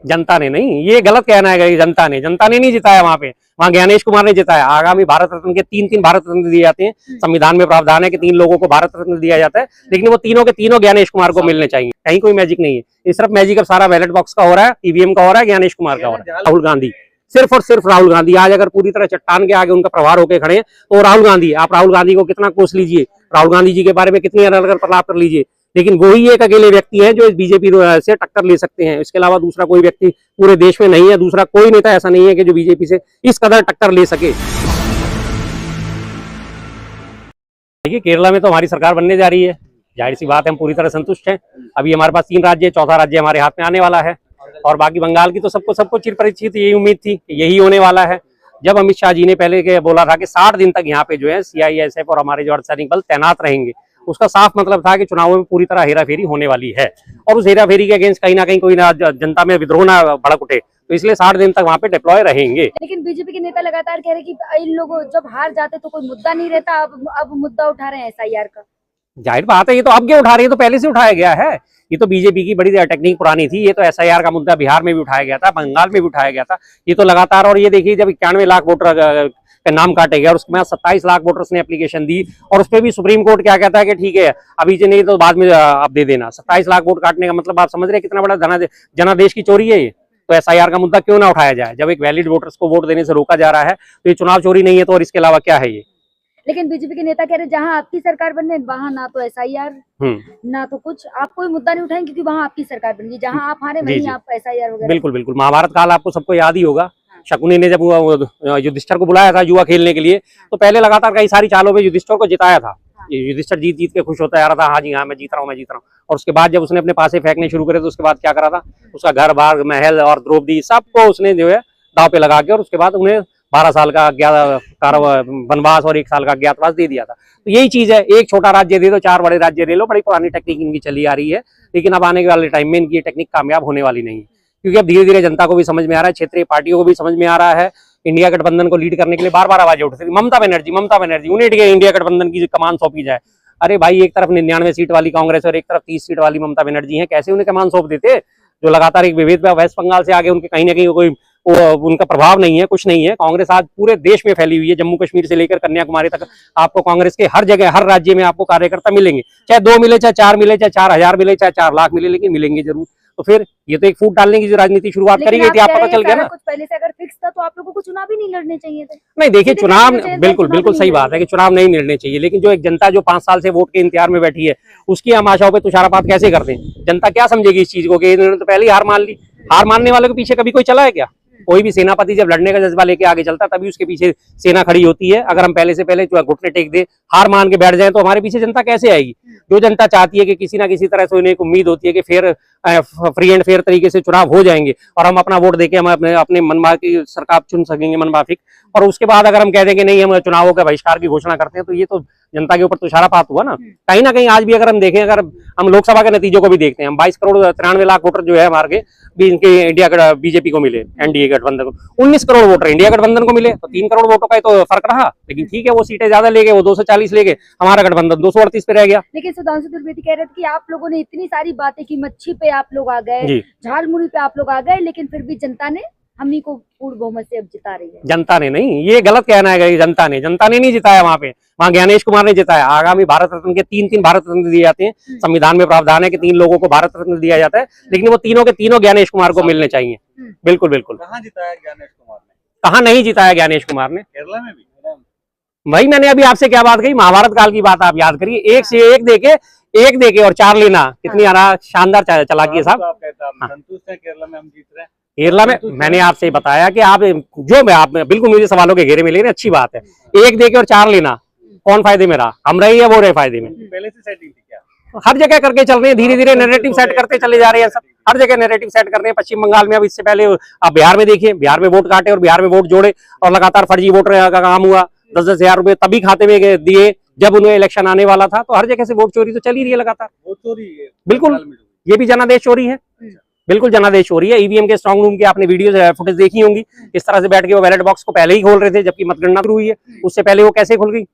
जनता ने नहीं, ये गलत कहना है। जनता ने नहीं जिताया वहाँ ज्ञानेश कुमार ने जिताया। आगामी भारत रत्न के तीन भारत रत्न दिए जाते हैं, संविधान में प्रावधान है कि 3 लोगों को भारत रत्न दिया जाता है, लेकिन वो तीनों के तीनों ज्ञानेश कुमार को मिलने चाहिए। कहीं कोई मैजिक नहीं है, ये सिर्फ मैजिक अब सारा बैलेट बॉक्स का हो रहा है, ईवीएम का हो रहा है, ज्ञानेश कुमार का हो रहा है। राहुल गांधी, सिर्फ और सिर्फ राहुल गांधी आज अगर पूरी तरह चट्टान के आगे उनका प्रभार होकर खड़े हैं तो राहुल गांधी। आप राहुल गांधी को कितना कोस लीजिए, राहुल गांधी जी के बारे में कितनी अलग अलग प्रलाप कर लीजिए, लेकिन वही एक अकेले व्यक्ति हैं जो इस बीजेपी से टक्कर ले सकते हैं। इसके अलावा दूसरा कोई व्यक्ति पूरे देश में नहीं है, दूसरा कोई नेता ऐसा नहीं है कि जो बीजेपी से इस कदर टक्कर ले सके। देखिए, केरला में तो हमारी सरकार बनने जा रही है, जाहिर सी बात है, हम पूरी तरह संतुष्ट हैं। अभी हमारे पास 3 राज्य, चौथा राज्य हमारे हाथ में आने वाला है। और बाकी बंगाल की तो सबको चिरपरिचित यही उम्मीद थी कि यही होने वाला है। जब अमित शाह जी ने पहले के बोला था कि 60 दिन तक यहाँ पे जो है सीआईएसएफ और हमारे जो अर्धसैनिक बल तैनात रहेंगे, उसका साफ मतलब था कि चुनावों में पूरी तरह हेराफेरी होने वाली है। और उस हेराफेरी के अगेंस्ट कहीं ना कहीं कोई ना जनता में विद्रोह ना भड़क उठे, तो इसलिए 60 दिन तक वहाँ पे डिप्लॉय रहेंगे। लेकिन बीजेपी के नेता लगातार कह रहे कि इन लोगों जब हार जाते तो कोई मुद्दा नहीं रहता, अब मुद्दा उठा रहे हैं एसआईआर का। जाहिर बात है, ये तो अब क्या उठा रही है, तो पहले से उठाया गया है। ये तो बीजेपी की बड़ी टेक्निक पुरानी थी। ये तो एसआईआर का मुद्दा बिहार में भी उठाया गया था, बंगाल में भी उठाया गया था, ये तो लगातार। और ये देखिए, जब 91 लाख वोटर का नाम काटे गया और उसके बाद 27 लाख वोटर्स ने एप्लीकेशन दी, और उस पर भी सुप्रीम कोर्ट क्या कहता है कि ठीक है अभी से नहीं तो बाद में आप दे देना। 27 लाख वोट काटने का मतलब आप समझ रहे हैं कितना बड़ा जनादेश की चोरी है ये। तो एसआईआर का मुद्दा क्यों ना उठाया जाए? जब एक वैलिड वोटर्स को वोट देने से रोका जा रहा है तो ये चुनाव चोरी नहीं है तो और इसके अलावा क्या है ये? लेकिन बीजेपी के नेता कह रहे जहां आपकी सरकार बनने वहां ना तो एसआईआर ना तो कुछ, आप कोई मुद्दा नहीं उठाएंगे क्योंकि वहां आपकी सरकार बन गई, जहां आप हारे वहीं आप एसआईआर वगैरह। बिल्कुल बिल्कुल, महाभारत काल आपको सबको याद ही होगा। शकुनी ने जब युधिष्ठिर को बुलाया था जुआ खेलने के लिए, तो पहले लगातार कई सारी चालों में युधिष्ठिर को जिताया था। युधिष्ठिर जीत के खुश होता आ रहा था, हाँ जी हाँ मैं जीत रहा हूँ। और उसके बाद जब उसने अपने पासे फेंकने शुरू करे तो उसके बाद क्या करा था, उसका घर बार महल और द्रौपदी सबको उसने जो है दाव पे लगा के, और उसके बाद उन्हें 12 साल का वनवास और 1 साल का अज्ञातवास दे दिया था। तो यही चीज है, एक छोटा राज्य दे दो, 4 बड़े राज्य ले लो। बड़ी पुरानी टेक्निक इनकी चली आ रही है, लेकिन अब आने वाले टाइम में इनकी ये टेक्निक कामयाब होने वाली नहीं है, क्योंकि अब धीरे धीरे जनता को भी समझ में आ रहा है, क्षेत्रीय पार्टियों को भी समझ में आ रहा है। इंडिया गठबंधन को लीड करने के लिए बार बार आवाजें उठती थी, ममता बनर्जी उन्हें इंडिया गठबंधन की कमान सौंपी जाए। अरे भाई, एक तरफ 99 सीट वाली कांग्रेस और एक तरफ 30 सीट वाली ममता बनर्जी है, कैसे उन्हें कमान सौंप देते? जो लगातार एक विभेद पे वेस्ट बंगाल से आगे उनके कहीं ना कहीं कोई उनका प्रभाव नहीं है, कुछ नहीं है। कांग्रेस आज पूरे देश में फैली हुई है, जम्मू कश्मीर से लेकर कन्याकुमारी तक आपको कांग्रेस के हर जगह हर राज्य में आपको कार्यकर्ता मिलेंगे, चाहे 2 मिले, चाहे 4 मिले, चाहे 4000 मिले, चाहे 4 लाख मिले, लेकिन मिलेंगे जरूर। तो फिर ये तो एक फूट डालने की जो राजनीति शुरुआत करी गई थी, आप पता चल गया ना। कुछ पहले से अगर फिक्स था तो आप लोगों को चुनाव ही नहीं लड़ने चाहिए थे। नहीं देखिए, चुनाव बिल्कुल सही बात है कि चुनाव नहीं लड़ने चाहिए, लेकिन जो एक जनता जो 5 साल से वोट के इंतजार में बैठी है, उसकी हम आशाओं पे तुषारपात कैसे करते हैं? जनता क्या समझेगी इस चीज को कि इन्होंने तो पहले ही हार मान ली। हार मानने वाले के पीछे कभी कोई चला है क्या? कोई भी सेनापति जब लड़ने का जज्बा लेके आगे चलता है तभी उसके पीछे सेना खड़ी होती है। अगर हम पहले से पहले घुटने टेक दे, हार मान के बैठ जाए, तो हमारे पीछे जनता कैसे आएगी? जो जनता चाहती है कि किसी ना किसी तरह से उन्हें एक उम्मीद होती है कि फ्री एंड फेयर तरीके से चुनाव हो जाएंगे और हम अपना वोट देके हम अपने मनवा की सरकार चुन सकेंगे मनमाफिक, और उसके बाद अगर हम कह दें कि नहीं हम चुनावों के बहिष्कार की घोषणा करते हैं, तो ये तो जनता के ऊपर तुषारपात हुआ ना कहीं आज भी। अगर हम देखें, अगर हम लोकसभा के नतीजों को भी देखते हैं, हम 22 करोड़ 93 लाख वोटर जो है हमारे भी इनके इंडिया बीजेपी को मिले, एनडीए गठबंधन को 19 करोड़ वोटर इंडिया गठबंधन को मिले, तो 3 करोड़ वोटों का तो फर्क रहा। लेकिन ठीक है, वो सीटें ज्यादा ले गए, वो 240 ले गए, हमारा गठबंधन 238 पे रह गया। लेकिन सुधांशु त्रिवेदी कह रहे थे कि आप लोगों ने इतनी सारी बातें की, मच्छी पे आप लोग आ गए, झालमुड़ी पे आप लोग आ गए, लेकिन फिर भी जनता ने हमनी को पूर्ण बहुमत से अब जिता रही है। जनता ने नहीं, ये गलत कहना है। जनता ने नहीं जिताया वहाँ ज्ञानेश कुमार ने जिताया। आगामी भारत रत्न के 3 भारत रत्न दिए जाते हैं, संविधान में प्रावधान है कि 3 लोगों को भारत रत्न दिया जाता है, लेकिन वो तीनों के तीनों ज्ञानेश कुमार को मिलने चाहिए। बिल्कुल। कहाँ जिताया ज्ञानेश कुमार ने? कहाँ नहीं जिताया ज्ञानेश कुमार ने? केरला में भी। वही मैंने अभी आपसे क्या बात कही, महाभारत काल की बात आप याद करिए। एक से एक देके और 4 लेना, कितनी शानदार चालाकी है साहब। संतुष्ट है केरला में हम जीत रहे हैं? केरला में मैंने आपसे बताया कि आप बिल्कुल मुझे सवालों के घेरे में ले रहे, अच्छी बात है। 1 देके और 4 लेना, कौन फायदे में रहा? हम रहे या वो रहे फायदे में? पहले से सेटिंग थी क्या? हर जगह करके चल रहे हैं, धीरे धीरे नैरेटिव सेट करते चले जा रहे हैं सब, हर जगह नैरेटिव सेट कर रहे हैं। पश्चिम बंगाल में अब इससे पहले आप बिहार में देखिए, बिहार में वोट काटे और बिहार में वोट जोड़े और लगातार फर्जी वोट का काम हुआ। 10-10 हजार रुपए तभी खाते में दिए जब उन्हें इलेक्शन आने वाला था। तो हर जगह से वोट चोरी तो चल ही रही है लगातार। वोट चोरी है बिल्कुल, ये भी जनादेश चोरी है, बिल्कुल जनादेश चोरी है। ईवीएम के स्ट्रांग रूम की आपने वीडियो फुटेज देखी होंगी, इस तरह से बैठ के वो बैलेट बॉक्स को पहले ही खोल रहे थे जबकि मतगणना शुरू हुई है, उससे पहले वो कैसे खुल गई?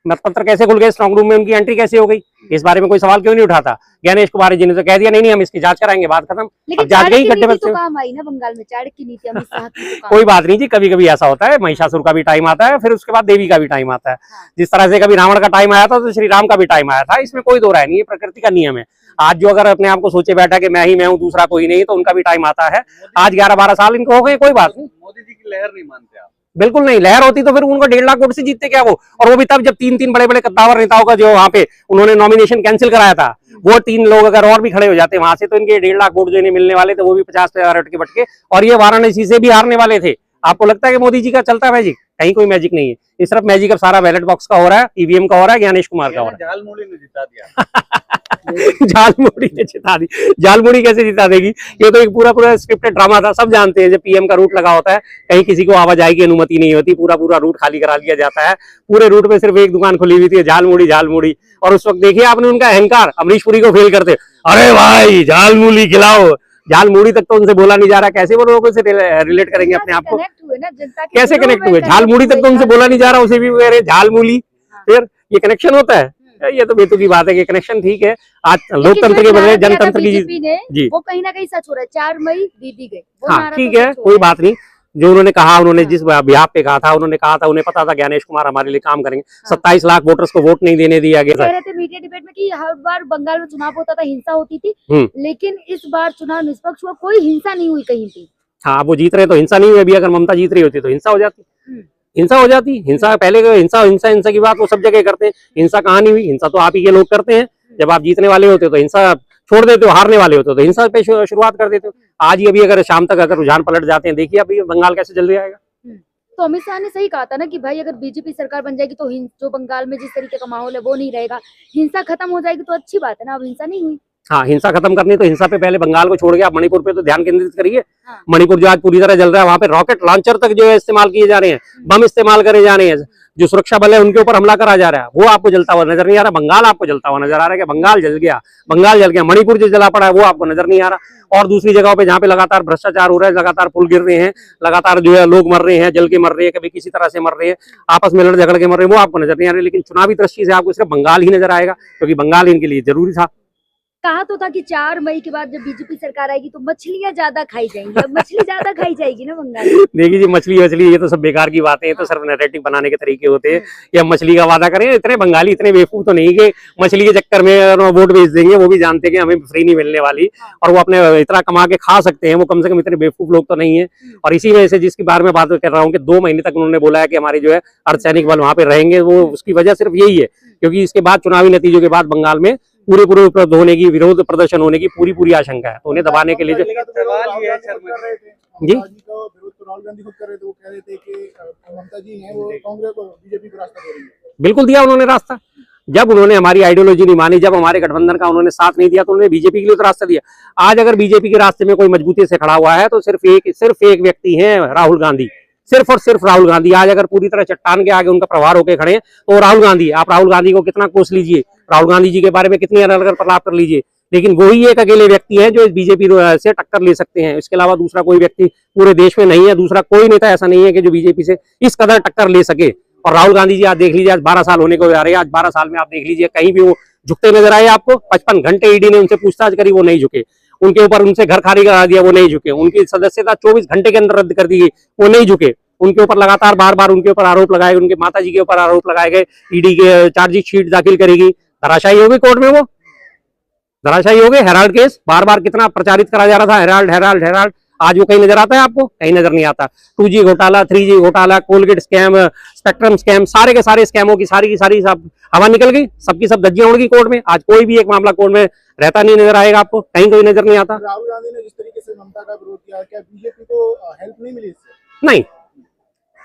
मतपत्र कैसे खुल गए स्ट्रांग रूम में, उनकी एंट्री कैसे हो गई, इस बारे में कोई सवाल क्यों नहीं उठाता। ज्ञानेश कुमार जी ने तो कह दिया नहीं हम इसकी जांच कराएंगे, बात खत्म। अब जांच गई गड्ढे बच्चे, काम आई ना बंगाल में चाणक्य की नीति अमित शाह की तो काम कोई बात नहीं जी, कभी कभी ऐसा होता है, महिषासुर का भी टाइम आता है, फिर उसके बाद देवी का भी टाइम आता है। जिस तरह से कभी रावण का टाइम आया था तो श्री राम का भी टाइम आया था, इसमें कोई दो राय नहीं है, प्रकृति का नियम है। आज जो अगर अपने आप को सोचे बैठा कि मैं ही मैं हूँ दूसरा कोई नहीं, तो उनका भी टाइम आता है। आज 11-12 साल इनको हो गए, कोई बात नहीं। मोदी जी की लहर नहीं मानते आप? बिल्कुल नहीं, लहर होती तो फिर उनको 1.5 लाख वोट से जीतते क्या वो, और वो भी तब जब 3 बड़े बड़े कद्दावर नेताओं का जो वहाँ पे उन्होंने नॉमिनेशन कैंसिल कराया था, वो 3 लोग अगर और भी खड़े हो जाते वहां से तो इनके 1.5 लाख वोट जो इन्हें मिलने वाले थे वो भी 50 अटके बटके, और ये वाराणसी से भी हारने वाले थे। आपको लगता है कि मोदी जी का चलता मैजिक? कहीं कोई मैजिक नहीं है, इस तरफ मैजिक अब सारा बैलेट बॉक्स का हो रहा है, ईवीएम का हो रहा है, ज्ञानेश कुमार का हो रहा है। झालमुड़ी ने जिता दिया। झालमुड़ी ने जिता दी, झालमुड़ी कैसे जिता देगी? ये तो एक पूरा स्क्रिप्टेड ड्रामा था। सब जानते हैं जब पीएम का रूट लगा होता है, कहीं किसी को आवाजाही की अनुमति नहीं होती, पूरा रूट खाली करा लिया जाता है। पूरे रूट में सिर्फ एक दुकान खुली हुई थी, झालमुड़ी। और उस वक्त देखिए आपने उनका अहंकार, अमरीश पुरी को फेल करते, अरे भाई झालमुड़ी खिलाओ, झालमुड़ी तक तो उनसे बोला नहीं जा रहा, कैसे वो लोगों से रिलेट करेंगे अपने आप को? कैसे कनेक्ट हुए? झालमुड़ी तक तो उनसे बोला नहीं जा रहा, उसे भी कह रहे झालमुड़ी। फिर ये कनेक्शन होता है? ये तो बेतु की बात है कि कनेक्शन ठीक है। आज लोकतंत्र के बदले जनतंत्र की जी, वो कहीं ना कहीं सच हो रहा है। 4 मई दीदी गई, हाँ ठीक है, कोई बात नहीं। जो उन्होंने कहा, उन्होंने जिस बिहाफ पे कहा था, उन्होंने कहा था, उन्हें पता था ज्ञानेश कुमार हमारे लिए काम करेंगे। 27 लाख वोटर्स को वोट नहीं देने दिया गया। कह रहे थे मीडिया डिबेट में कि हर बार बंगाल में चुनाव होता था हिंसा होती थी, लेकिन इस बार चुनाव निष्पक्ष हुआ, कोई हिंसा नहीं हुई कहीं भी। हाँ, वो जीत रहे तो हिंसा नहीं हुई। अभी अगर ममता जीत रही होती तो हिंसा हो जाती, हिंसा पहले हिंसा की बात वो सब जगह करते हैं। हिंसा कहाँ नहीं हुई? हिंसा तो आप ही के लोग करते हैं। जब आप जीतने वाले होते हो तो हिंसा छोड़ देते हो, हारने वाले होते हो तो हिंसा पे शुरुआत कर देते हो। आज ही अभी अगर शाम तक अगर रुझान पलट जाते हैं, देखिए अभी बंगाल कैसे जल्दी आएगा। तो अमित शाह ने सही कहा था ना कि भाई अगर बीजेपी सरकार बन जाएगी तो जो बंगाल में जिस तरीके का माहौल है वो नहीं रहेगा, हिंसा खत्म हो जाएगी तो अच्छी बात है ना। अब हिंसा नहीं हुई। हाँ, हिंसा खत्म करनी तो हिंसा पे पहले बंगाल को छोड़ के आप मणिपुर पे तो ध्यान केंद्रित करिए। मणिपुर जो आज पूरी तरह जल रहा है, वहाँ पे रॉकेट लॉन्चर तक जो है इस्तेमाल किए जा रहे हैं, बम इस्तेमाल करे जा रहे हैं, जो सुरक्षा बल है उनके ऊपर हमला करा जा रहा है, वो आपको जलता हुआ नजर नहीं आ रहा। बंगाल आपको जलता हुआ नजर आ रहा है कि बंगाल जल गया। मणिपुर जो जला पड़ा है वो आपको नजर नहीं आ रहा। और दूसरी जगहों पे जहाँ पे लगातार भ्रष्टाचार हो रहा है, लगातार पुल गिर रहे हैं, लगातार जो है लोग मर रहे हैं, जल के मर रहे हैं, कभी किसी तरह से मर रहे हैं, आपस में लड़ झगड़ के मर रहे हैं, वो आपको नजर नहीं आ रहे। लेकिन चुनावी दृष्टि से आपको सिर्फ बंगाल ही नजर आएगा, क्योंकि बंगाल इनके लिए जरूरी था। कहा तो था कि 4 मई के बाद जब बीजेपी सरकार आएगी तो मछलियां ज्यादा खाई जाएंगी। अब मछली ज्यादा खाई जाएगी ना बंगाल में। देखिए जी, मछली ये तो सब बेकार की बातें हैं, तो सिर्फ नैरेटिव बनाने के तरीके होते हैं। या मछली का वादा करें, इतने बंगाली इतने बेवकूफ तो नहीं कि मछली के चक्कर में वोट बेच देंगे। वो भी जानते हैं कि हमें फ्री नहीं मिलने वाली, और वो अपने इतना कमा के खा सकते हैं। वो कम से कम इतने बेवकूफ लोग तो नहीं है। और इसी वजह से जिसकी बारे में बात कर रहा हूँ कि 2 महीने तक उन्होंने बोला है कि हमारे जो है अर्धसैनिक बल वहां पे रहेंगे, वो उसकी वजह सिर्फ यही है क्योंकि इसके बाद चुनावी नतीजों के बाद बंगाल में पूरे उपलब्ध होने की, विरोध प्रदर्शन होने की पूरी आशंका है। तो उन्हें दबाने के लिए जो सवाल ये है जी, राहुल गांधी खुद कर रहे थे, वो कह रहे थे कि ममता जी हैं वो कांग्रेस को बीजेपी को रास्ता दे रही है। बिल्कुल दिया उन्होंने रास्ता। जब उन्होंने हमारी आइडियोलॉजी नहीं मानी, जब हमारे गठबंधन का उन्होंने साथ नहीं दिया, तो उन्होंने बीजेपी के लिए तो रास्ता दिया। आज अगर बीजेपी के रास्ते में कोई मजबूती से खड़ा हुआ है तो सिर्फ एक व्यक्ति है, राहुल गांधी। सिर्फ और सिर्फ राहुल गांधी। आज अगर पूरी तरह चट्टान के आगे उनका प्रभार होकर खड़े हैं तो राहुल गांधी। आप राहुल गांधी को कितना कोस लीजिए, राहुल गांधी जी के बारे में कितनी अलग अलग प्रलाप कर लीजिए, लेकिन वही एक अकेले व्यक्ति है जो इस बीजेपी से टक्कर ले सकते हैं। इसके अलावा दूसरा कोई व्यक्ति पूरे देश में नहीं है, दूसरा कोई नेता ऐसा नहीं है कि जो बीजेपी से इस कदर टक्कर ले सके। और राहुल गांधी जी आज देख लीजिए, आज 12 साल होने को जा रहे हैं। आज 12 साल में आप देख लीजिए कहीं भी वो झुकते नजर आए आपको? 55 घंटे ईडी ने उनसे पूछताछ करी, वो नहीं झुके। उनके ऊपर उनसे घर खाली करा दिया, वो नहीं झुके। उनकी सदस्यता 24 घंटे के अंदर रद्द कर दी गई, वो नहीं झुके। उनके ऊपर लगातार बार उनके ऊपर आरोप लगाए गए, उनके माता जी के ऊपर आरोप लगाए गए। ईडी के चार्जशीट दाखिल करेगी, धराशायी हो गई कोर्ट में, वो धराशायी हो गए। हेराल्ड केस बार कितना प्रचारित करा जा रहा था, हेराल्ड। आज वो कहीं नजर आता है आपको? कहीं नजर नहीं आता। 2G घोटाला, 3G घोटाला, कोलगेट स्कैम, स्पेक्ट्रम स्कैम, सारे के सारे स्कैमों की सारी की सारी सब हवा निकल गई, सबकी सब धज्जियां उड़ गई कोर्ट में। आज कोई भी एक मामला कोर्ट में रहता नहीं नजर आएगा आपको, कहीं कोई नजर नहीं आता। राहुल गांधी ने जिस तरीके से ममता का विरोध किया, क्या बीजेपी को हेल्प नहीं मिली इससे? नहीं,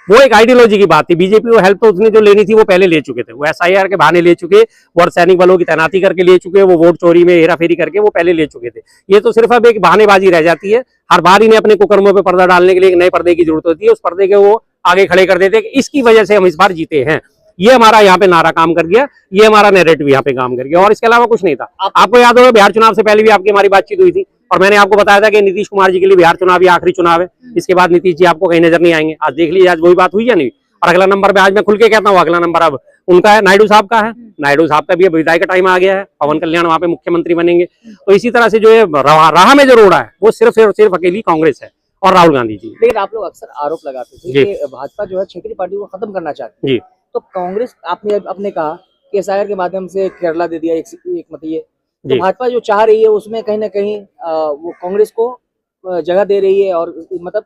वो एक आइडियोलॉजी की बात थी। बीजेपी को हेल्प तो उसने जो लेनी थी वो पहले ले चुके थे। वो SIR के बहाने ले चुके, वो सैनिक बलों की तैनाती करके ले चुके, वो वोट चोरी में हेराफेरी करके वो पहले ले चुके थे। ये तो सिर्फ अब एक बहानेबाजी रह जाती है। हर बार इन्हें अपने कुकर्मों पे पर्दा डालने के लिए एक नए पर्दे की जरूरत होती है। उस पर्दे के वो आगे खड़े कर देते हैं कि इसकी वजह से हम इस बार जीते हैं। ये हमारा यहाँ पे नारा काम कर गया, ये हमारा नैरेटिव यहाँ पे काम कर गया, और इसके अलावा कुछ नहीं था। आपको याद होगा बिहार चुनाव से पहले भी आपकी हमारी बातचीत हुई थी, और मैंने आपको बताया था कि नीतीश कुमार जी के लिए बिहार चुनाव ये आखिरी चुनाव है, इसके बाद नीतीश जी आपको कहीं नजर नहीं आएंगे। आज देख लीजिए, आज वही बात हुई या नहीं? और अगला नंबर पे आज मैं खुल के कहता हूँ अगला नंबर अब उनका है, नायडू साहब का है। नायडू साहब का भी अब विदाई का टाइम आ गया है, पवन कल्याण वहाँ पे मुख्यमंत्री बनेंगे। तो इसी तरह से जो है राह में जो रोड़ा है वो सिर्फ और सिर्फ अकेली कांग्रेस है और राहुल गांधी जी। लेकिन आप लोग अक्सर आरोप लगाते थे कि भाजपा जो है क्षेत्रीय पार्टी को खत्म करना चाहती है। जी। तो कांग्रेस आपने कहा कि एसआईआर के माध्यम से केरला दे दिया एक मत ये, तो भाजपा जो चाह रही है उसमें कहीं ना कहीं वो कांग्रेस को जगह दे रही है और मतलब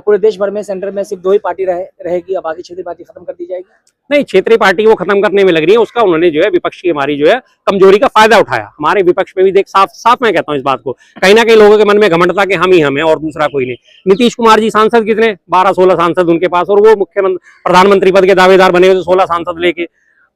पूरे देश भर में सेंटर में सिर्फ 2 ही पार्टी रहेगी, अब बाकी क्षेत्रीय पार्टी खत्म कर दी जाएगी। नहीं, क्षेत्रीय पार्टी वो खत्म करने में लग रही है, उसका उन्होंने जो है विपक्ष की हमारी जो है कमजोरी का फायदा उठाया। हमारे विपक्ष में भी देख साफ मैं कहता हूँ इस बात को, कहीं ना कहीं लोगों के मन में घमंड था कि हम ही हम हैं और दूसरा कोई नहीं। नीतीश कुमार जी सांसद कितने 12-16 सांसद उनके पास, और वो मुख्यमंत्री प्रधानमंत्री पद के दावेदार बने हुए 16 सांसद लेके।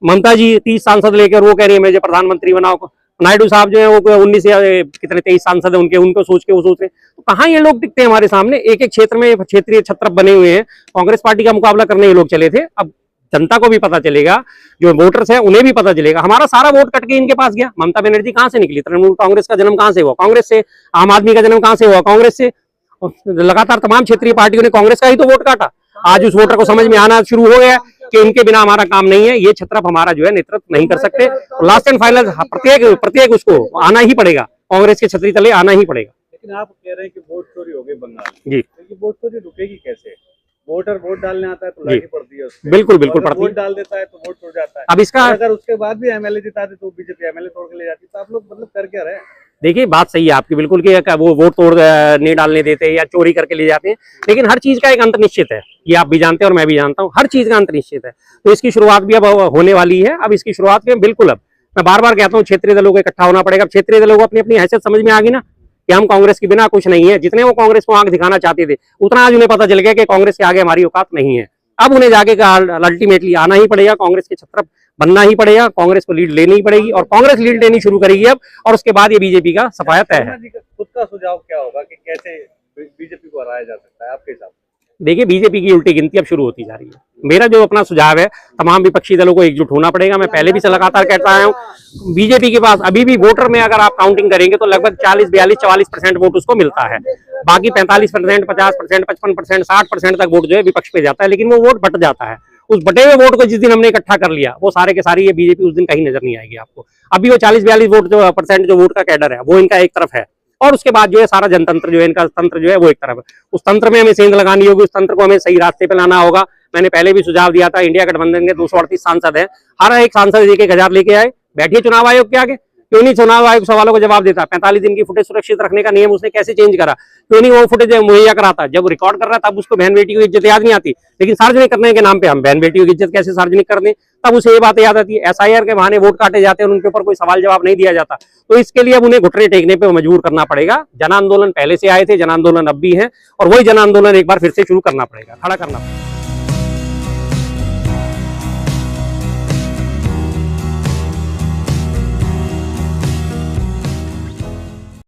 ममता जी 30 सांसद लेकर वो कह रही है मुझे प्रधानमंत्री बनाओ। नायडू साहब जो है वो 19 या कितने 23 सांसद है उनको सोच के वो सोच रहे हैं। तो कहाँ ये लोग टिकते हैं हमारे सामने, एक एक क्षेत्र में क्षेत्रीय छत्रप बने हुए हैं। कांग्रेस पार्टी का मुकाबला करने ये लोग चले थे। अब जनता को भी पता चलेगा, जो वोटर्स है उन्हें भी पता चलेगा। हमारा सारा वोट कट के इनके पास गया। ममता बनर्जी कहाँ से निकली? तृणमूल कांग्रेस का जन्म कहाँ से हुआ? कांग्रेस से। आम आदमी का जन्म कहाँ से हुआ? कांग्रेस से। लगातार तमाम क्षेत्रीय पार्टियों ने कांग्रेस का ही तो वोट काटा। आज उस वोटर को समझ में आना शुरू हो गया कि इनके बिना हमारा काम नहीं है, ये छत्रप हमारा जो है नेतृत्व नहीं कर सकते। लास्ट एंड फाइनल प्रत्येक उसको आना ही पड़ेगा, कांग्रेस के छतरी तले आना ही पड़ेगा। लेकिन आप कह रहे हैं कि वोट चोरी हो गई बंगाल में, जी, तो ये वोट चोरी रुकेगी कैसे? वोटर वोट डालने आता है तो लाठी पड़ती है उसपे। बिल्कुल पड़ती है। वोट डाल देता है तो वोट टूट जाता है। अब इसका अगर उसके बाद भी एमएलए जिताते तो बीजेपी एमएलए तोड़ के ले जाती, तो आप लोग मतलब कर क्या रहे हैं? देखिए बात सही है आपकी बिल्कुल कि वो वोट तोड़ नहीं डालने देते या चोरी करके ले जाते हैं, लेकिन हर चीज का एक अंत निश्चित है। ये आप भी जानते हैं और मैं भी जानता हूँ, हर चीज का अंत निश्चित है। तो इसकी शुरुआत भी अब होने वाली है। अब इसकी शुरुआत में बिल्कुल अब मैं बार बार कहता हूँ क्षेत्रीय दलों को इकट्ठा होना पड़ेगा। क्षेत्रीय दलों को अपनी अपनी हैसियत समझ में आ गई ना कि हम कांग्रेस के बिना कुछ नहीं है। जितने वो कांग्रेस को आंख दिखाना चाहते थे उतना आज उन्हें पता चल गया कि कांग्रेस के आगे हमारी औकात नहीं है। अब उन्हें जाके अल्टीमेटली आना ही पड़ेगा, कांग्रेस के छत्रप बनना ही पड़ेगा, कांग्रेस को लीड लेनी ही पड़ेगी और कांग्रेस लीड लेनी शुरू करेगी अब, और उसके बाद ये बीजेपी का सफाया तय है। खुद का सुझाव क्या होगा कि कैसे बीजेपी को हराया जा सकता है आपके हिसाब से? देखिए बीजेपी की उल्टी गिनती अब शुरू होती जा रही है। मेरा जो अपना सुझाव है, तमाम विपक्षी दलों को एकजुट होना पड़ेगा। मैं पहले भी से लगातार कहता आया हूँ, बीजेपी के पास अभी भी वोटर में अगर आप काउंटिंग करेंगे तो लगभग 40-42-44% वोट उसको मिलता है। बाकी 45%, 50%, 55%, 60% तक वोट जो है विपक्ष पे जाता है, लेकिन वो वोट बट जाता है। उस बटे हुए वोट को जिस दिन हमने इकट्ठा कर लिया वो सारे के सारी ये बीजेपी उस दिन कहीं नजर नहीं आएगी आपको। अभी वो 40-42 वोट जो % जो वोट का कैडर है वो इनका एक तरफ है, और उसके बाद जो है सारा जनतंत्र जो है इनका तंत्र जो है वो एक तरफ है। उस तंत्र में हमें सेंध लगानी होगी, उस तंत्र को हमें सही रास्ते पे लाना होगा। मैंने पहले भी सुझाव दिया था, इंडिया गठबंधन के 238 सांसद हैं, हर एक सांसद 1,000 लेके आए, बैठिए चुनाव आयोग के आगे। क्यों नहीं चुनाव आयोग सवालों को जवाब देता? 45 दिन की फुटेज सुरक्षित रखने का नियम उसने कैसे चेंज करा? क्यों नहीं वो फुटेज मुहैया कराता? जब रिकॉर्ड कर रहा था तब उसको बहन बेटी की इज्जत याद नहीं आती, लेकिन सार्वजनिक करने के नाम पे हम बहन बेटियों की इज्जत कैसे सार्वजनिक कर दें, तब उसे ये बातें याद आती है। एसआईआर के बहाने वोट काटे जाते हैं, उनके ऊपर कोई सवाल जवाब नहीं दिया जाता। तो इसके लिए अब उन्हें घुटने टेकने पे मजबूर करना पड़ेगा। जन आंदोलन पहले से आए थे, जन आंदोलन अब भी है, और वही जन आंदोलन एक बार फिर से शुरू करना पड़ेगा, खड़ा करना पड़ेगा।